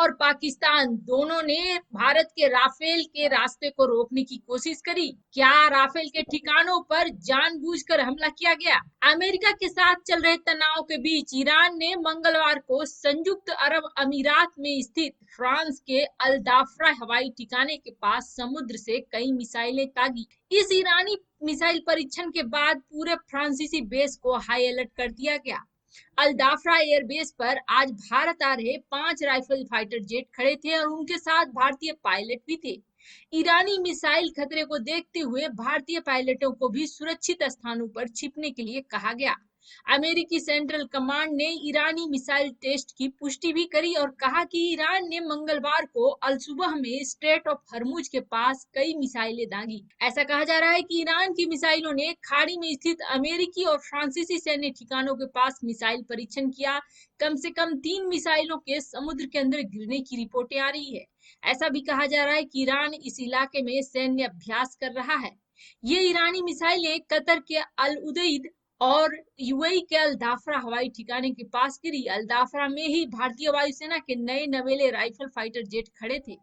और पाकिस्तान दोनों ने भारत के राफेल के रास्ते को रोकने की कोशिश करी। क्या राफेल के ठिकानों पर जानबूझकर हमला किया गया? अमेरिका के साथ चल रहे तनाव के बीच ईरान ने मंगलवार को संयुक्त अरब अमीरात में स्थित फ्रांस के अल दाफ्रा हवाई ठिकाने के पास समुद्र से कई मिसाइलें दागी। इस ईरानी मिसाइल परीक्षण के बाद पूरे फ्रांसीसी बेस को हाई अलर्ट कर दिया गया। अल दाफ्रा एयरबेस पर आज भारत आ रहे 5 राइफल फाइटर जेट खड़े थे और उनके साथ भारतीय पायलट भी थे। ईरानी मिसाइल खतरे को देखते हुए भारतीय पायलटों को भी सुरक्षित स्थानों पर छिपने के लिए कहा गया। अमेरिकी सेंट्रल कमांड ने ईरानी मिसाइल टेस्ट की पुष्टि भी करी और कहा कि ईरान ने मंगलवार को अल सुबह में स्ट्रेट ऑफ हरमुज के पास कई मिसाइलें दागी। ऐसा कहा जा रहा है कि ईरान की मिसाइलों ने खाड़ी में स्थित अमेरिकी और फ्रांसीसी सैन्य ठिकानों के पास मिसाइल परीक्षण किया। कम से कम 3 मिसाइलों के समुद्र के अंदर गिरने की रिपोर्टें आ रही है। ऐसा भी कहा जा रहा है कि ईरान इस इलाके में सैन्य अभ्यास कर रहा है। ये ईरानी मिसाइलें कतर के अल उदैद और यूएई के अल दाफ्रा हवाई ठिकाने के पास गिरी। अल दाफ्रा में ही भारतीय वायुसेना के नए नवेले राइफल फाइटर जेट खड़े थे।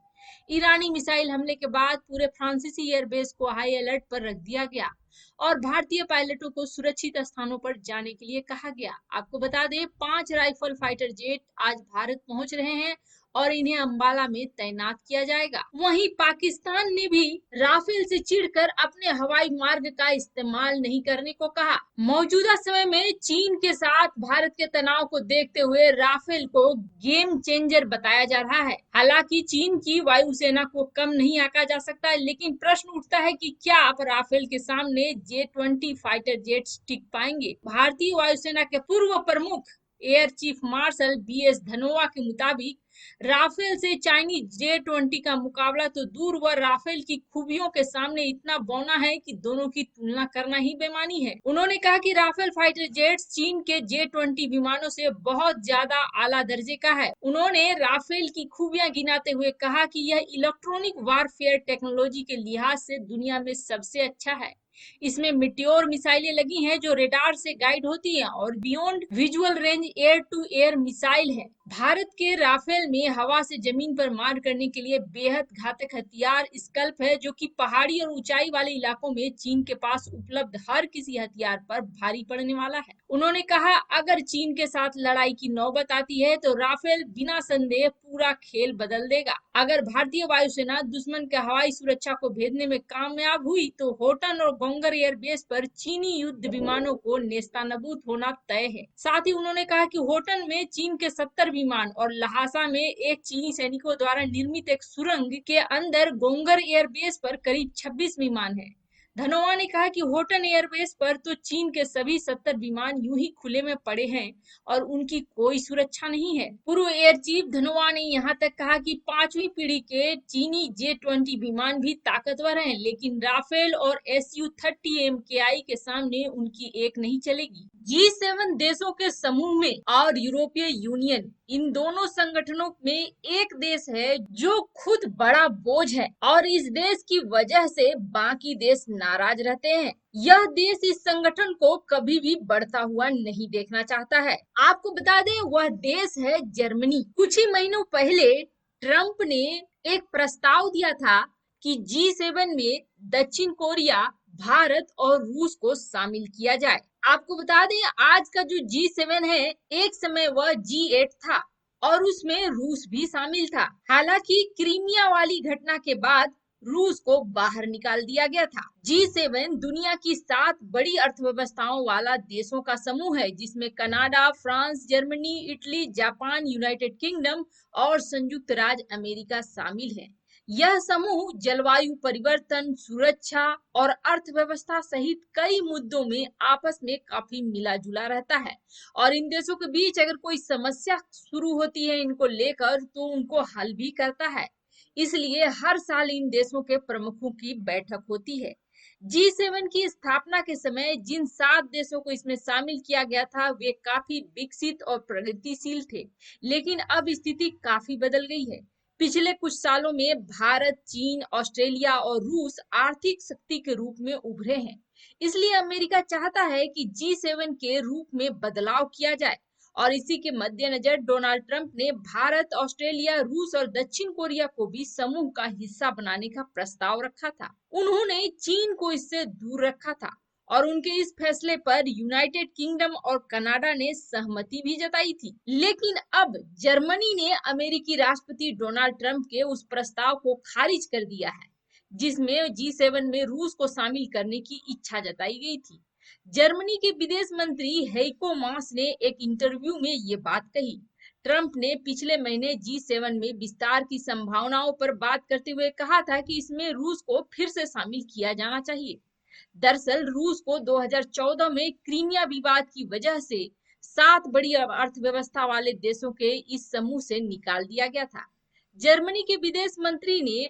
ईरानी मिसाइल हमले के बाद पूरे फ्रांसीसी एयरबेस को हाई अलर्ट पर रख दिया गया और भारतीय पायलटों को सुरक्षित स्थानों पर जाने के लिए कहा गया। आपको बता दें, 5 राइफल फाइटर जेट आज भारत पहुंच रहे हैं और इन्हें अंबाला में तैनात किया जाएगा। वहीं पाकिस्तान ने भी राफेल से चिढ़कर अपने हवाई मार्ग का इस्तेमाल नहीं करने को कहा। मौजूदा समय में चीन के साथ भारत के तनाव को देखते हुए राफेल को गेम चेंजर बताया जा रहा है। हालांकि चीन की वायुसेना को कम नहीं आंका जा सकता है, लेकिन प्रश्न उठता है कि क्या आप राफेल के सामने J-20 फाइटर जेट्स टिक पाएंगे? भारतीय वायुसेना के पूर्व प्रमुख air chief marshal BS Dhanoa के मुताबिक राफेल से चाइनीज J-20 का मुकाबला तो दूर, वह राफेल की खूबियों के सामने इतना बौना है कि दोनों की तुलना करना ही बेमानी है। उन्होंने कहा कि राफेल फाइटर जेट्स चीन के J-20 विमानों से बहुत ज्यादा आला दर्जे का है। उन्होंने राफेल की खूबियां गिनाते हुए कहा कि यह इलेक्ट्रॉनिक वारफेयर टेक्नोलॉजी के लिहाज से दुनिया में सबसे अच्छा है। इसमें मिटियोर मिसाइलें लगी हैं जो रेडार से गाइड होती हैं और beyond visual range air to air missile है। भारत के राफेल में हवा से जमीन पर मार करने के लिए बेहद घातक हथियार स्कल्प है, जो कि पहाड़ी और ऊंचाई वाले इलाकों में चीन के पास उपलब्ध हर किसी हथियार पर भारी पड़ने वाला है। उन्होंने कहा, अगर चीन के साथ लड़ाई की नौबत आती है तो राफेल बिना संदेह पूरा खेल बदल देगा। अगर भारतीय वायुसेना दुश्मन के हवाई सुरक्षा को भेदने में कामयाब हुई तो होटन और गोंगर एयरबेस पर चीनी युद्ध विमानों को नेस्तानाबूद होना तय है। साथ ही उन्होंने कहा कि होटन में चीन के 70 विमान और लहासा में एक चीनी सैनिकों द्वारा निर्मित एक सुरंग के अंदर गोंगर एयरबेस पर करीब 26 विमान है। धनोआ ने कहा कि होटन एयरबेस पर तो चीन के सभी 70 विमान यूं ही खुले में पड़े हैं और उनकी कोई सुरक्षा नहीं है। पूर्व एयर चीफ धनोआ ने यहाँ तक कहा कि 5वीं पीढ़ी के चीनी J-20 विमान भी ताकतवर हैं, लेकिन राफेल और Su-30 MKI के सामने उनकी एक नहीं चलेगी। G7 देशों के समूह में और यूरोपीय यूनियन, इन दोनों संगठनों में एक देश है जो खुद बड़ा बोझ है और इस देश की वजह से बाकी देश नाराज रहते हैं। यह देश इस संगठन को कभी भी बढ़ता हुआ नहीं देखना चाहता है। आपको बता दें, वह देश है जर्मनी। कुछ ही महीनों पहले ट्रंप ने एक प्रस्ताव दिया था कि G7 में दक्षिण कोरिया, भारत और रूस को शामिल किया जाए। आपको बता दें, आज का जो G7 है, एक समय वह G8 था और उसमें रूस भी शामिल था। हालांकि क्रीमिया वाली घटना के बाद रूस को बाहर निकाल दिया गया था। G7 दुनिया की 7 बड़ी अर्थव्यवस्थाओं वाला देशों का समूह है, जिसमें Canada, France, Germany, Italy, Japan, United kingdom और संयुक्त राज्य अमेरिका शामिल है। यह समूह जलवायु परिवर्तन, सुरक्षा और अर्थव्यवस्था सहित कई मुद्दों में आपस में काफी मिला जुला रहता है और इन देशों के बीच अगर कोई समस्या शुरू होती है इनको लेकर तो उनको हल भी करता है। इसलिए हर साल इन देशों के प्रमुखों की बैठक होती है। G7 की स्थापना के समय जिन 7 देशों को इसमें शामिल किया गया था वे काफी विकसित और प्रगतिशील थे, लेकिन अब स्थिति काफी बदल गई है। पिछले कुछ सालों में भारत, चीन, ऑस्ट्रेलिया और रूस आर्थिक शक्ति के रूप में उभरे हैं। इसलिए अमेरिका चाहता है कि G7 के रूप में बदलाव किया जाए और इसी के मद्देनजर डोनाल्ड ट्रंप ने भारत, ऑस्ट्रेलिया, रूस और दक्षिण कोरिया को भी समूह का हिस्सा बनाने का प्रस्ताव रखा था। उन्होंने चीन को इससे दूर रखा था और उनके इस फैसले पर यूनाइटेड किंगडम और कनाडा ने सहमति भी जताई थी। लेकिन अब जर्मनी ने अमेरिकी राष्ट्रपति डोनाल्ड ट्रंप के उस प्रस्ताव को खारिज कर दिया है, जिसमें G7 में रूस को शामिल करने की इच्छा जताई गई थी। जर्मनी के विदेश मंत्री हेइको मास ने एक इंटरव्यू में ये बात कही। ट्रंप ने पिछले महीने G7 में विस्तार की संभावनाओं पर बात करते हुए कहा था कि इसमें रूस को फिर से शामिल किया जाना चाहिए। दरअसल रूस को 2014 में क्रीमिया विवाद की वजह से 7 बड़ी अर्थव्यवस्था वाले देशों के इस समूह से निकाल दिया गया था। जर्मनी के विदेश मंत्री ने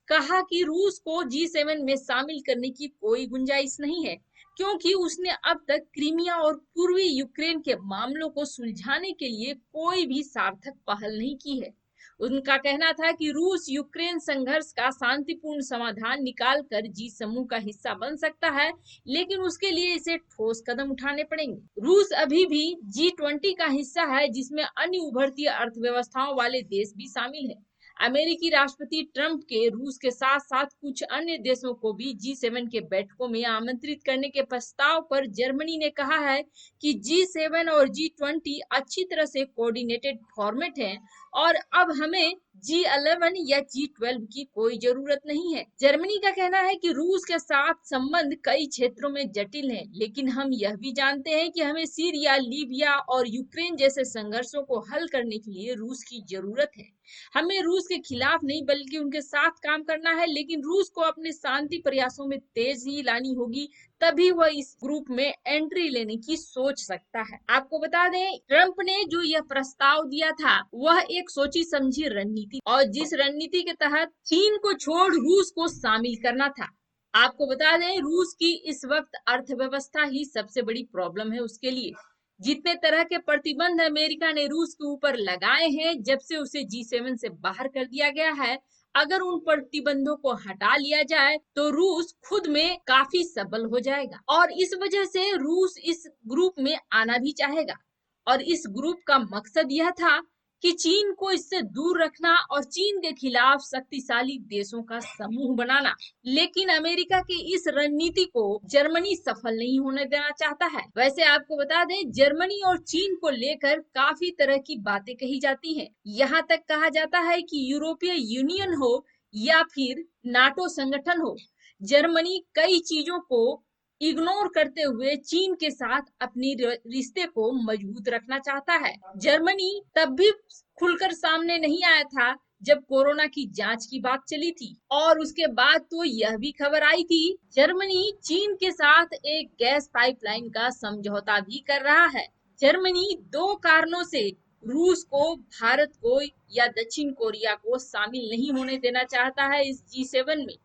कहा कि रूस को G7 में शामिल करने की कोई गुंजाइश नहीं है, क्योंकि उसने अब तक क्रीमिया और पूर्वी यूक्रेन के मामलों को सुलझाने के लिए कोई भी सार्थक पहल नहीं की है। उनका कहना था कि रूस यूक्रेन संघर्ष का शांतिपूर्ण समाधान निकालकर जी समूह का हिस्सा बन सकता है, लेकिन उसके लिए इसे ठोस कदम उठाने पड़ेंगे। रूस अभी भी G20 का हिस्सा है, जिसमें अन्य उभरती अर्थव्यवस्थाओं वाले देश भी शामिल है। अमेरिकी राष्ट्रपति ट्रंप के रूस के साथ साथ कुछ अन्य देशों को भी G7 के बैठकों में आमंत्रित करने के प्रस्ताव पर जर्मनी ने कहा है कि G7 और G20 अच्छी तरह से कोऑर्डिनेटेड फॉर्मेट है और अब हमें G11 या G12 की कोई जरूरत नहीं है। जर्मनी का कहना है कि रूस के साथ संबंध कई क्षेत्रों में जटिल हैं, लेकिन हम यह भी जानते हैं कि हमें सीरिया, लीबिया और यूक्रेन जैसे संघर्षों को हल करने के लिए रूस की जरूरत है। हमें रूस के खिलाफ नहीं बल्कि उनके साथ काम करना है, लेकिन रूस को अपने शांति प्रयासों में तेजी लानी होगी, तभी वह इस ग्रुप में एंट्री लेने की सोच सकता है। आपको बता दें, ट्रंप ने जो यह प्रस्ताव दिया था वह एक सोची समझी रणनीति और जिस रणनीति के तहत चीन को छोड़ रूस को शामिल करना था। आपको बता दें, रूस की इस वक्त अर्थव्यवस्था ही सबसे बड़ी प्रॉब्लम है उसके लिए। जितने तरह के प्रतिबंध अमेरिका ने रूस के ऊपर लगाए हैं जब से उसे G7 से बाहर कर दिया गया है, अगर उन प्रतिबंधों को हटा लिया जाए तो रूस खुद में काफी सबल हो जाएगा और इस वजह से रूस इस ग्रुप में आना भी चाहेगा। और इस ग्रुप का मकसद यह था कि चीन को इससे दूर रखना और चीन के खिलाफ शक्तिशाली देशों का समूह बनाना। लेकिन अमेरिका की इस रणनीति को जर्मनी सफल नहीं होने देना चाहता है। वैसे आपको बता दें, जर्मनी और चीन को लेकर काफी तरह की बातें कही जाती हैं। यहाँ तक कहा जाता है कि यूरोपीय यूनियन हो या फिर नाटो संगठन हो, जर्मनी कई चीजों को इग्नोर करते हुए चीन के साथ अपनी रिश्ते को मजबूत रखना चाहता है। जर्मनी तब भी खुलकर सामने नहीं आया था जब कोरोना की जांच की बात चली थी और उसके बाद तो यह भी खबर आई थी जर्मनी चीन के साथ एक गैस पाइपलाइन का समझौता भी कर रहा है। जर्मनी 2 कारणों से रूस को, भारत को या दक्षिण कोरिया को शामिल नहीं होने देना चाहता है इस G7 में।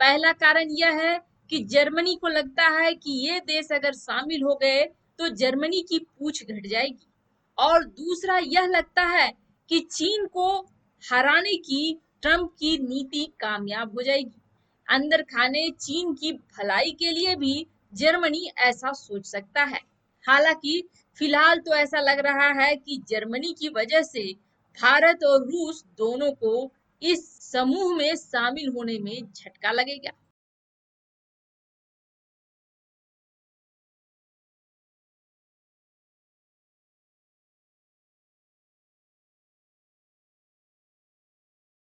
पहला कारण यह है कि जर्मनी को लगता है कि ये देश अगर शामिल हो गए तो जर्मनी की पूंछ घट जाएगी और दूसरा यह लगता है कि चीन को हराने की ट्रंप की नीति कामयाब हो जाएगी। अंदर खाने चीन की भलाई के लिए भी जर्मनी ऐसा सोच सकता है। हालांकि फिलहाल तो ऐसा लग रहा है कि जर्मनी की वजह से भारत और रूस दोनों को इस समूह में शामिल होने में झटका लगेगा।